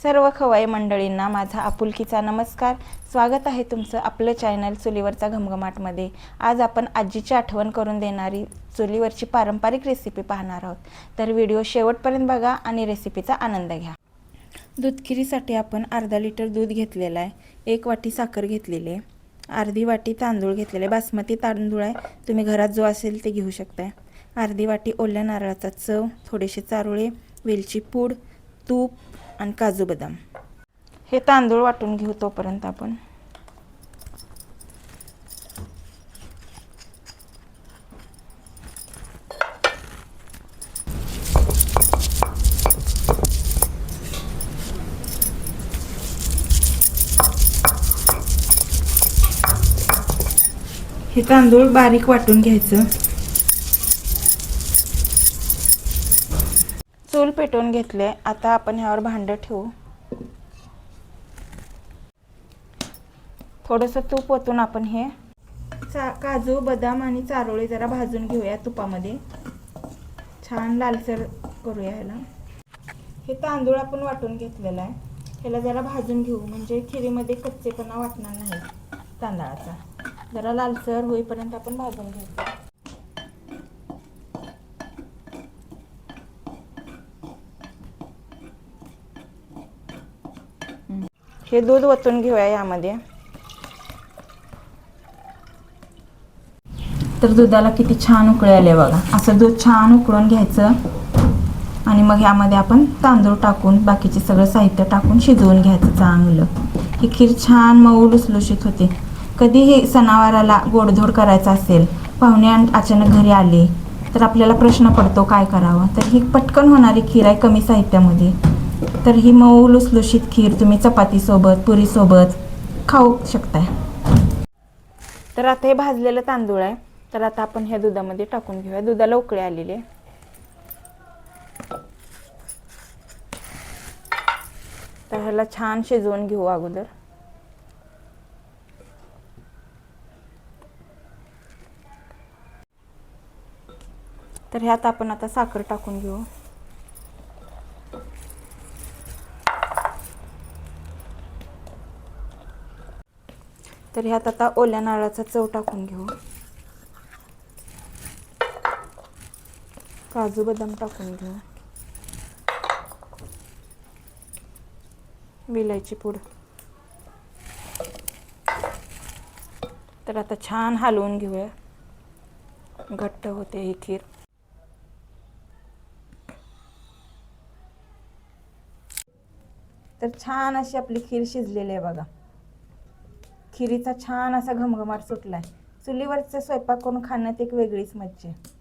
सर्व खवाई मंडळींना माझा आपुलकीचा नमस्कार. स्वागत आहे तुमचं आपलं चॅनल चुलीवरचा घमघमाटमध्ये. आज आपण आजीची आठवण करून देणारी चुलीवरची पारंपरिक रेसिपी पाहणार आहोत. तर व्हिडिओ शेवटपर्यंत बघा आणि रेसिपीचा आनंद घ्या. दूध खिरीसाठी आपण अर्धा लिटर दूध घेतलेलं आहे. 1 वाटी साखर घेतलेली आहे. अर्धी वाटी तांदूळ घेतलेले, बासमती तांदूळ आहे, तुम्ही घरात जो असेल ते घेऊ शकताय. अर्धी वाटी ओल्या नारळाचा चव, थोडेसे चारोळे, वेलची पूड, तूप आणि काजू बदाम. हे तांदूळ वाटून घेऊ तोपर्यंत आपण. हे तांदूळ बारीक वाटून घ्यायचं. चूल पेटवून घेतले. आता आपण ह्यावर भांडं ठेवू. थोडंसं तूप ओतून आपण हे काजू बदाम आणि चारोळे जरा भाजून घेऊया तुपामध्ये. छान लालसर करूया ह्याला. हे तांदूळ आपण वाटून घेतलेला आहे, ह्याला जरा भाजून घेऊ म्हणजे खिरीमध्ये कच्चेपणा वाटणार नाही. तांदळाचा जरा लालसर होईपर्यंत आपण भाजून घेऊ. हे दूध ओतून घेऊया यामध्ये. तर दुधाला किती छान उकळी आले बघा. असं दूध छान उकळून घ्यायचं आणि मग यामध्ये आपण तांदूळ टाकून बाकीचे सगळं साहित्य टाकून शिजवून घ्यायचं चांगलं. ही खीर छान मऊ लुसलुशीत होते. कधीही सणावाराला गोडधोड करायचा असेल, पाहुणे अचानक घरी आले तर आपल्याला प्रश्न पडतो काय करावं. तर ही पटकन होणारी खीर आहे कमी साहित्यामध्ये. तर ही मऊ लुसलुशीत खीर तुम्ही चपातीसोबत पुरीसोबत खाऊ शकताय. तर आता हे भाजलेलं तांदूळ आहे, तर आता आपण ह्या दुधामध्ये टाकून घेऊया. दुधाला उकळी आलेली आहे. तर ह्याला छान शिजवून घेऊ अगोदर. तर ह्यात आपण आता साखर टाकून घेऊ. तर ह्यात आता ओल्या नारळाचा चव टाकून घेऊ. काजू बदाम टाकून घेऊ. विलायची पूड. तर आता छान हलवून घेऊया. घट्ट होते ही खीर. तर छान अशी आपली खीर शिजलेली आहे बघा. खिरीचा छान असा घमघमाट सुटलाय. चुलीवरचा स्वयंपाक करून खाण्यात एक वेगळीच मज्जा आहे.